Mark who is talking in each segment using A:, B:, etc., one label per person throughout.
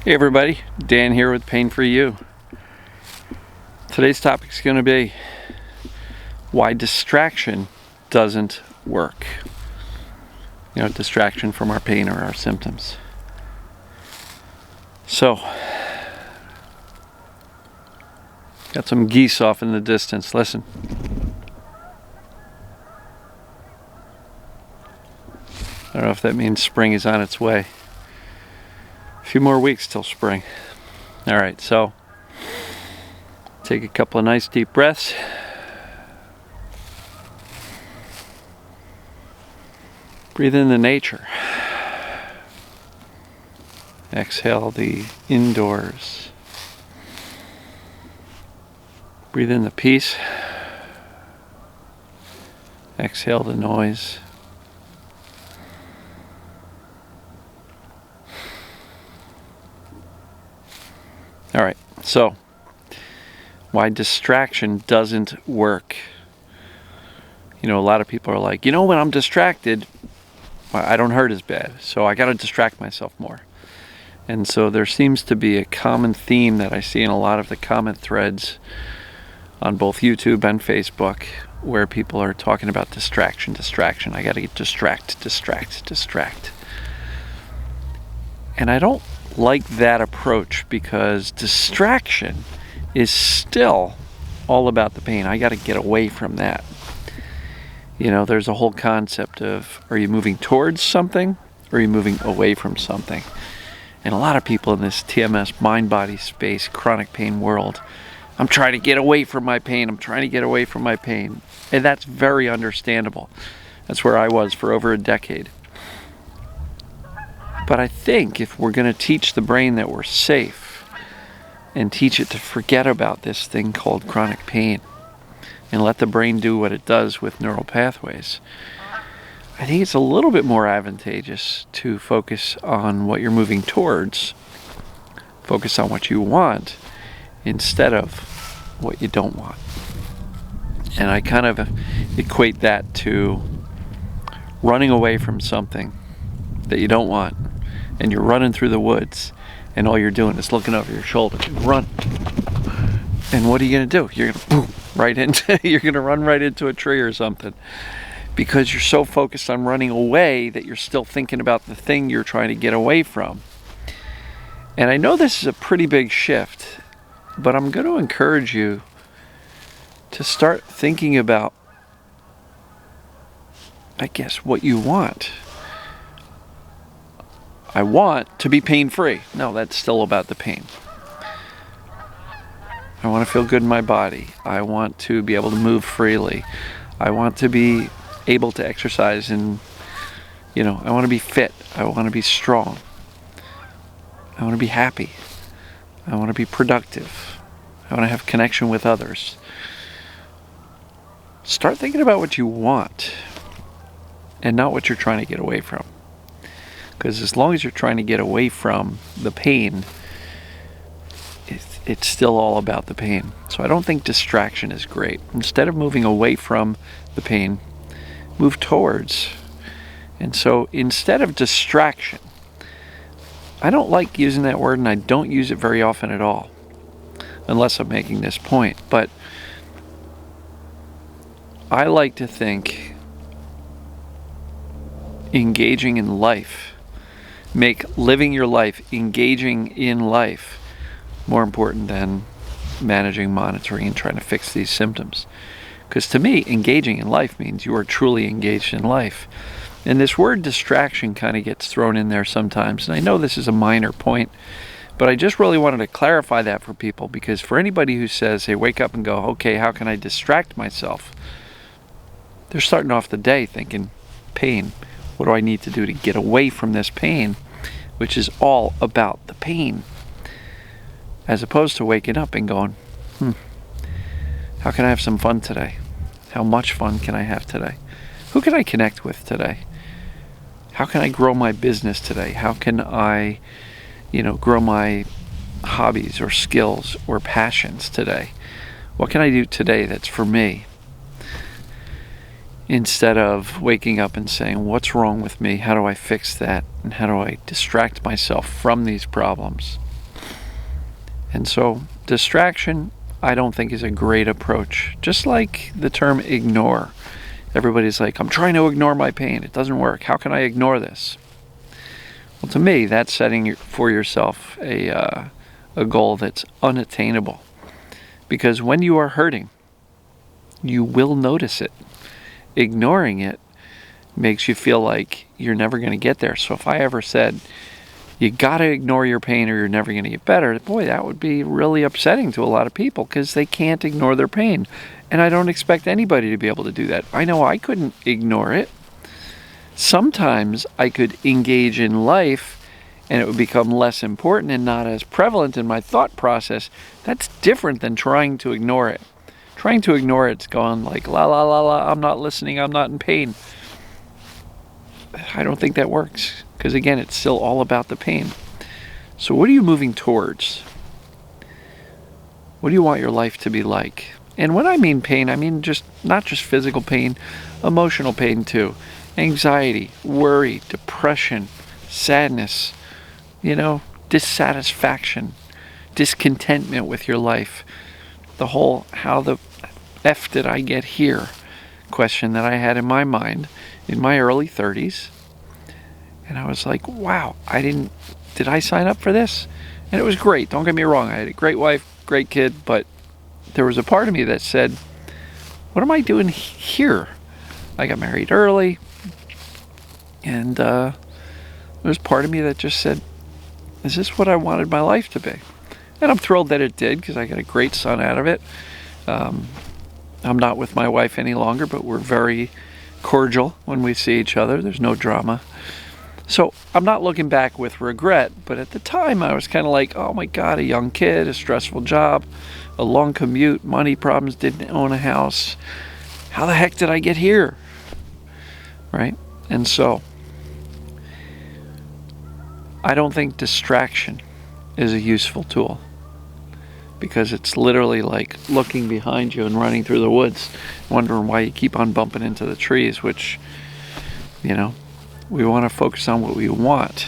A: Hey everybody, Dan here with Pain For You. Today's topic is going to be why distraction doesn't work. Distraction from our pain or our symptoms. So, got some geese off in the distance. Listen. I don't know if that means spring is on its way. A few more weeks till spring. All right, so take a couple of nice deep breaths. Breathe in the nature. Exhale the indoors. Breathe in the peace. Exhale the noise. All right, so why distraction doesn't work. A lot of people are like, when I'm distracted, I don't hurt as bad, so I got to distract myself more. And so there seems to be a common theme that I see in a lot of the comment threads on both YouTube and Facebook where people are talking about distraction. I got to get distract. And I don't like that approach because distraction is still all about the pain. I got to get away from that. There's a whole concept of, are you moving towards something or are you moving away from something? And a lot of people in this TMS mind-body space, chronic pain world, I'm trying to get away from my pain. And that's very understandable. That's where I was for over a decade. But I think if we're going to teach the brain that we're safe and teach it to forget about this thing called chronic pain and let the brain do what it does with neural pathways, I think it's a little bit more advantageous to focus on what you're moving towards, focus on what you want instead of what you don't want. And I kind of equate that to running away from something that you don't want, and you're running through the woods, and all you're doing is looking over your shoulder and run. And what are you going to do? You're going to run right into a tree or something, because you're so focused on running away that you're still thinking about the thing you're trying to get away from. And I know this is a pretty big shift, but I'm going to encourage you to start thinking about, what you want. I want to be pain-free. No, that's still about the pain. I want to feel good in my body. I want to be able to move freely. I want to be able to exercise and, I want to be fit. I want to be strong. I want to be happy. I want to be productive. I want to have connection with others. Start thinking about what you want and not what you're trying to get away from. Because as long as you're trying to get away from the pain, it's still all about the pain. So I don't think distraction is great. Instead of moving away from the pain, move towards. And so instead of distraction, I don't like using that word, and I don't use it very often at all, unless I'm making this point. But I like to think engaging in life, make living your life, engaging in life, more important than managing, monitoring, and trying to fix these symptoms. Because to me, engaging in life means you are truly engaged in life. And this word distraction kind of gets thrown in there sometimes. And I know this is a minor point, but I just really wanted to clarify that for people, because for anybody who says, hey, wake up and go, okay, how can I distract myself? They're starting off the day thinking, pain. What do I need to do to get away from this pain, which is all about the pain? As opposed to waking up and going, how can I have some fun today? How much fun can I have today? Who can I connect with today? How can I grow my business today? How can I, grow my hobbies or skills or passions today? What can I do today that's for me? Instead of waking up and saying, what's wrong with me? How do I fix that? And how do I distract myself from these problems? And so distraction, I don't think, is a great approach. Just like the term ignore. Everybody's like, I'm trying to ignore my pain. It doesn't work. How can I ignore this? Well, to me, that's setting for yourself a goal that's unattainable. Because when you are hurting, you will notice it. Ignoring it makes you feel like you're never going to get there. So if I ever said, you got to ignore your pain or you're never going to get better, boy, that would be really upsetting to a lot of people because they can't ignore their pain. And I don't expect anybody to be able to do that. I know I couldn't ignore it. Sometimes I could engage in life and it would become less important and not as prevalent in my thought process. That's different than trying to ignore it. Trying to ignore it's going like, la la la la, I'm not listening, I'm not in pain. I don't think that works because, again, it's still all about the pain. So what are you moving towards? What do you want your life to be like? And when I mean pain, I mean just not just physical pain, emotional pain too. Anxiety, worry, depression, sadness, dissatisfaction, discontentment with your life. The whole how the F did I get here question that I had in my mind in my early 30s. And I was like, wow, did I sign up for this? And it was great. Don't get me wrong. I had a great wife, great kid, but there was a part of me that said, what am I doing here? I got married early. And there was part of me that just said, is this what I wanted my life to be? And I'm thrilled that it did because I got a great son out of it. I'm not with my wife any longer, but we're very cordial when we see each other. There's no drama. So I'm not looking back with regret, but at the time I was kind of like, oh my God, a young kid, a stressful job, a long commute, money problems, didn't own a house. How the heck did I get here? Right? And so I don't think distraction is a useful tool because it's literally like looking behind you and running through the woods, wondering why you keep on bumping into the trees, which, we want to focus on what we want.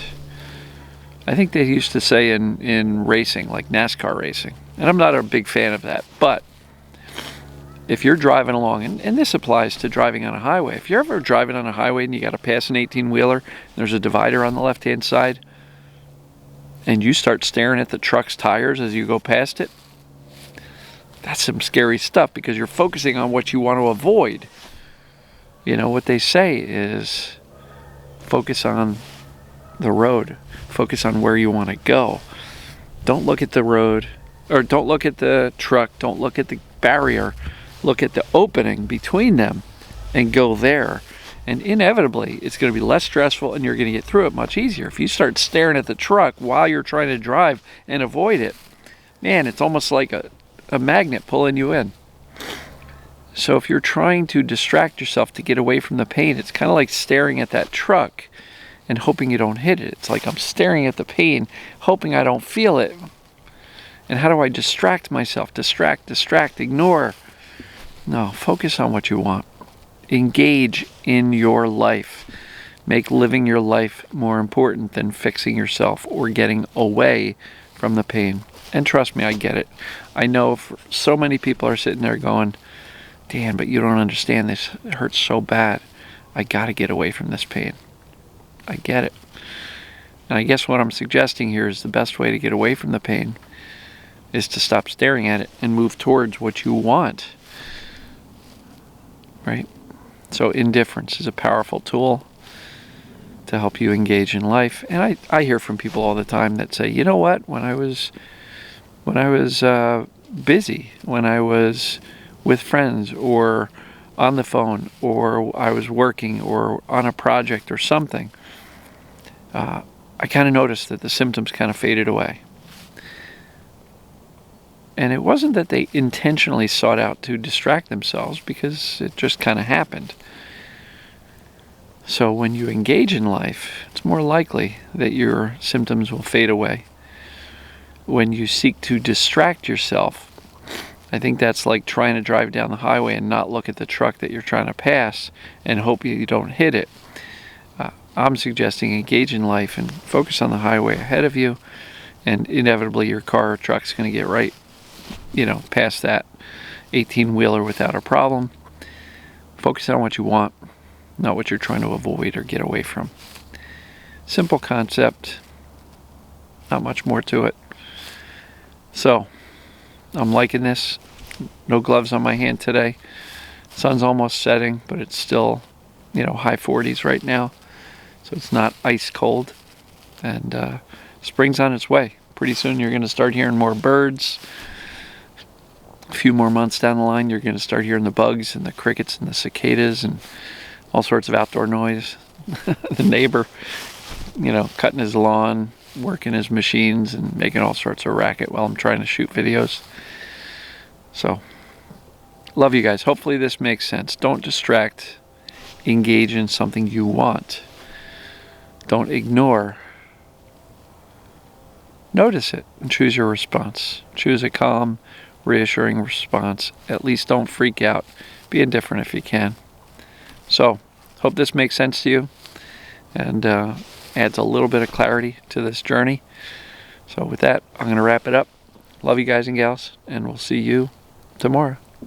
A: I think they used to say in racing, like NASCAR racing, and I'm not a big fan of that, but if you're driving along, and this applies to driving on a highway, if you're ever driving on a highway and you got to pass an 18-wheeler, there's a divider on the left-hand side, and you start staring at the truck's tires as you go past it, that's some scary stuff because you're focusing on what you want to avoid. What they say is focus on the road. Focus on where you want to go. Don't look at the road, or don't look at the truck. Don't look at the barrier. Look at the opening between them and go there. And inevitably, it's going to be less stressful and you're going to get through it much easier. If you start staring at the truck while you're trying to drive and avoid it, man, it's almost like a magnet pulling you in. So if you're trying to distract yourself to get away from the pain, it's kind of like staring at that truck and hoping you don't hit it. It's like I'm staring at the pain, hoping I don't feel it. And how do I distract myself? Distract, ignore. No, focus on what you want. Engage in your life. Make living your life more important than fixing yourself or getting away from the pain. And trust me, I get it. I know so many people are sitting there going, Dan, but you don't understand this. It hurts so bad. I got to get away from this pain. I get it. And I guess what I'm suggesting here is the best way to get away from the pain is to stop staring at it and move towards what you want. Right? So indifference is a powerful tool to help you engage in life. And I hear from people all the time that say, you know what, when I was busy, when I was with friends or on the phone or I was working or on a project or something, I kind of noticed that the symptoms kind of faded away. And it wasn't that they intentionally sought out to distract themselves because it just kind of happened. So when you engage in life, it's more likely that your symptoms will fade away. When you seek to distract yourself, I think that's like trying to drive down the highway and not look at the truck that you're trying to pass and hope you don't hit it. I'm suggesting engage in life and focus on the highway ahead of you and inevitably your car or truck's going to get right, past that 18-wheeler without a problem. Focus on what you want, not what you're trying to avoid or get away from. Simple concept, not much more to it. So, I'm liking this. No gloves on my hand today. Sun's almost setting, but it's still, high 40s right now. So it's not ice cold. And spring's on its way. Pretty soon you're going to start hearing more birds. A few more months down the line, you're going to start hearing the bugs and the crickets and the cicadas and all sorts of outdoor noise. The neighbor, cutting his lawn, working his machines, and making all sorts of racket while I'm trying to shoot videos. So, love you guys. Hopefully this makes sense. Don't distract. Engage in something you want. Don't ignore. Notice it and choose your response. Choose a calm, reassuring response. At least don't freak out. Be indifferent if you can. So, hope this makes sense to you and adds a little bit of clarity to this journey. So with that, I'm going to wrap it up. Love you guys and gals, and we'll see you tomorrow.